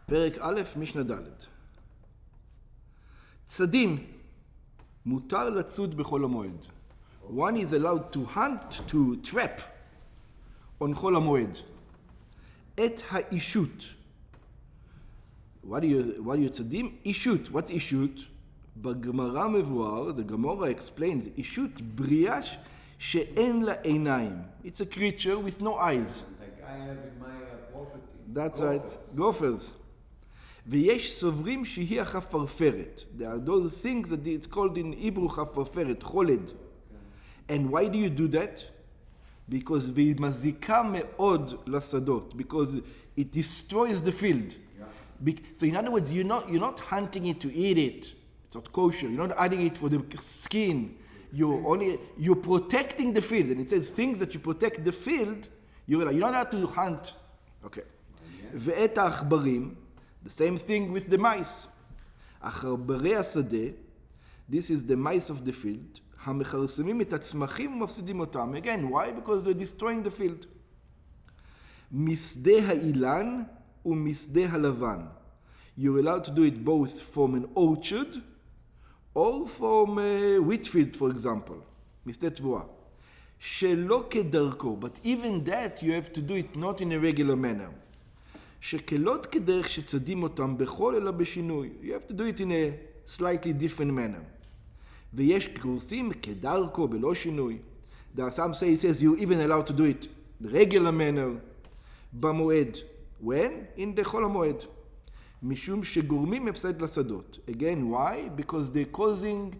פרק א', משנה ד'. צדין, מותר לצוד בכל המועד. One is allowed to hunt, to trap on חול המועד. את האישות. What are you צדים? אישות. What's אישות? בגמרא מבואר, the Gemara explains, אישות בריאה שאין לה עיניים. It's a creature with no eyes. Like I have in my property. That's right. Gophers. ויש סוברים שהיא החפרפרת. There are those things that it's called in Hebrew חפרפרת, חולד. And why do you do that? Because והיא מזיקה מאוד לשדות. Because it destroys the field. Yeah. So in other words, you're not hunting it to eat it. It's not kosher. You're not adding it for the skin. You're protecting the field. And it says things that you protect the field, you're not allowed to hunt. Okay. ואת העכברים, the same thing with the mice. עכברי השדה, this is the mice of the field, המכרסמים את הצמחים ומפסידים אותם. Again, why? Because they're destroying the field. משדה האילן ומשדה הלבן. You're allowed to do it both from an orchard or from a wheat field, for example. משדה תבואה. שלא כדרכו, but even that you have to do it not in a regular manner. שכלות כדרך שצדים אותם בכל אלא בשינוי. You have to do it in a slightly different manner. ויש גורסים כדרכו בלא שינוי. There are some say, it says you're even allowed to do it the regular manner במועד. When? In the חול המועד. משום שגורמים הפסד לשדות. Again, why? Because they're causing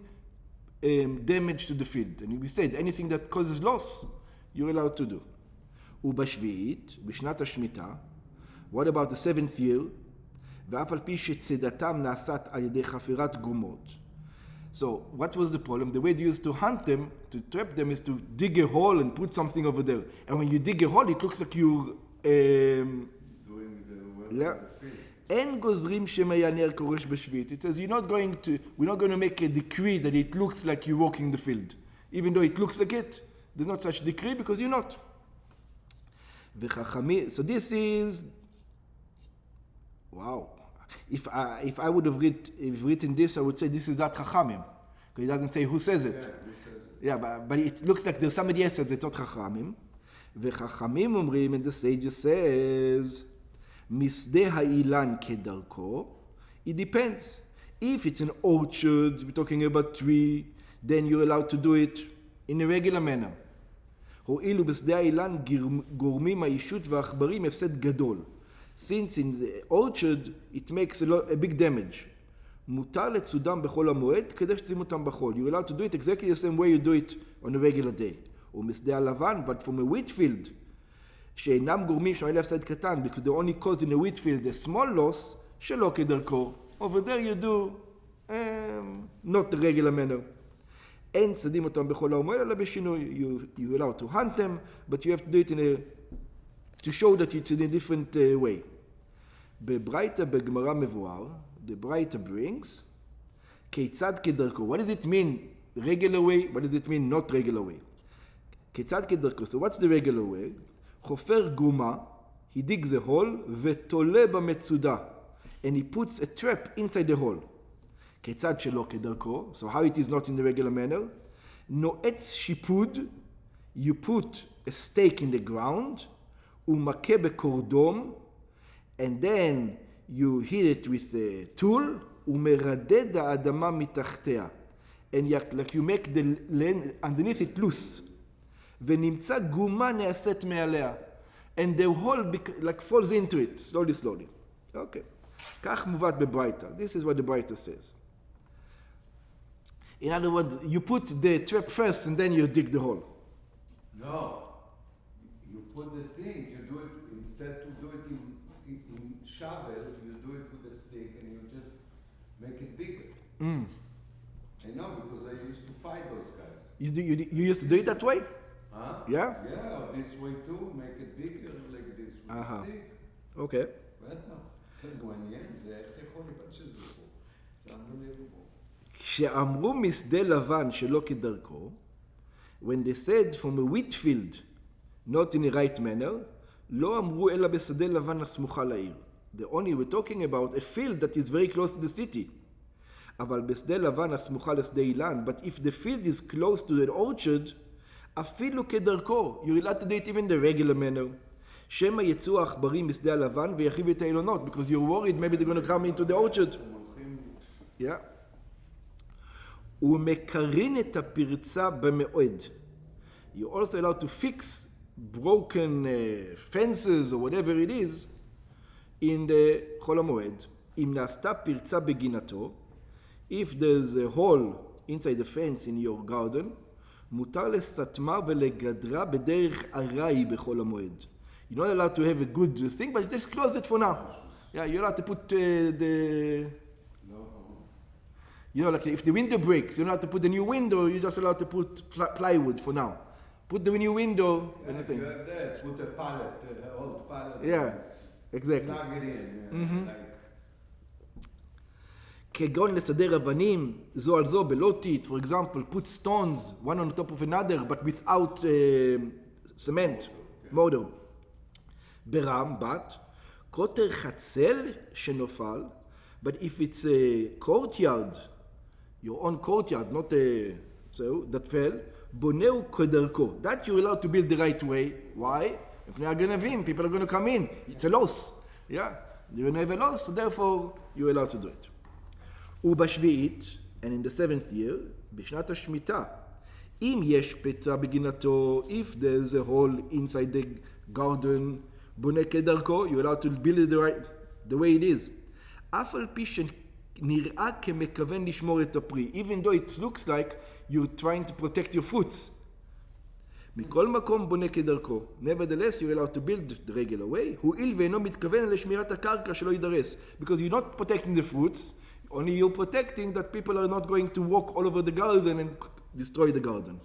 damage to the field. And we said anything that causes loss, you're allowed to do. ובשביעית, בשנת השמיטה, what about the seventh year? ואף על פי שצדתם נעשת על ידי חפירת גומות. So, what was the problem? The way they used to hunt them, to trap them, is to dig a hole and put something over there. And when you dig a hole, it looks like you're... doing the work yeah. of the field. אין גוזרים שמעיינר קורש בשביעית. It says, we're not going to make a decree that it looks like you're walking the field. Even though it looks like it, there's not such decree because you're not. So this is... Wow. If I would have written this, I would say this is not Chachamim. Because it doesn't say who says it. Yeah, who says it. Yeah, but it looks like there's somebody else says it's not Chachamim. וחכמים אומרים, and the sage says, משדה האילן כדרכו, it depends. If it's an orchard, we're talking about tree, then you're allowed to do it in a regular manner. הואילו בשדה האילן גורמים האישות והעכברים הפסד גדול. Since in the orchard it makes a big damage. מותר לצודם בכל המועד כדי שתשימו אותם בחול. You're allowed to do it exactly the same way you do it on a regular day. ומשדה הלבן, but from a wheat field, שאינם גורמים שם אלה הפסד קטן, because they only cause in a wheat field a small loss, שלא כדרכו. Over there you do not the regular manner. אין צדים אותם בכל המועד, אלא בשינוי. You're allowed to hunt them, but you have to do it to show that it's in a different way. בברייתא בגמרא מבואר, the ברייתא brings, כיצד כדרכו. What does it mean regular way? What does it mean not regular way? כיצד כדרכו. So what's the regular way? חופר גומה, he digs a hole, ותולה במצודה. And he puts a trap inside the hole. כיצד שלא כדרכו. So how it is not in the regular manner? נועץ שיפוד, you put a stake in the ground, ומכה בקורדום, and then you hit it with a tool, ומרדד האדמה מתחתיה. And like you make the land underneath it loose. ונמצא גומה נעשית מעליה. And the hole like falls into it, slowly. Okay. כך מובאת בברייתא. This is what the ברייתא says. In other words, you put the trap first and then you dig the hole. No. You put the thing, you do it, instead to do it in shovel, you do it with a stick and you just make it bigger. I know, because I used to fight those guys. You used to do it that way? Huh? Yeah? Yeah, this way too, make it bigger like this with a stick. Okay. בטח. זה מעניין, זה איך זה יכול להיות שזה פה. זה unbelievable. כשאמרו משדה לבן שלא כדרכו, when they said from a wheat field, not in the right manner, לא אמרו אלא בשדה לבן הסמוכה לעיר. The only we're talking about a field that is very close to the city. אבל בשדה לבן הסמוכה לשדה אילן, but if the field is close to an orchard, אפילו כדרכו, you're allowed to do it even the regular manner. שמא יצאו העכברים בשדה הלבן ויחיבו את האילונות, because you're worried maybe they're going to come into the orchard. Yeah. הוא מקרין את הפרצה במועד. You're also allowed to fix broken fences or whatever it is in the חול המועד. אם נעשתה פרצה בגינתו, if there's a hole inside the fence in your garden, מותר לסתמה ולגדרה בדרך ארעי בחול המועד. You're not allowed to have a good thing, but just close it for now. Yeah, you're allowed to put the... You know, like if the window breaks, you're not allowed to put the new window, you're just allowed to put plywood for now. Put the new window, anything. If you have that, put a pallet, old pallet. Yeah, exactly. Plug it in. כגון לסדר אבנים, זו על זו בלוטית, for example, put stones one on top of another, but without cement, mortar. ברם, but, קוטר חצל שנופל, but if it's a courtyard, your own courtyard, not that fell, בונהו כדרכו. That you're allowed to build the right way. Why? מפני הגנבים, people are going to come in. It's a loss. Yeah, you're going to have a loss, so therefore you're allowed to do it. ובשביעית, and in the 7th year, בשנת השמיטה, אם יש פצע בגינתו, if there's a hole inside the garden, בונה כדרכו, you're allowed to build it the way it is. אף על פי שנראה כמכוון לשמור את הפרי, even though it looks like you're trying to protect your foots. מכל מקום בונה כדרכו. Nevertheless, you're allowed to build the regular way. הואיל ואינו מתכוון לשמירת הקרקע שלא יידרס. Because you're not protecting the fruits, only you're protecting that people are not going to walk all over the garden and destroy the garden.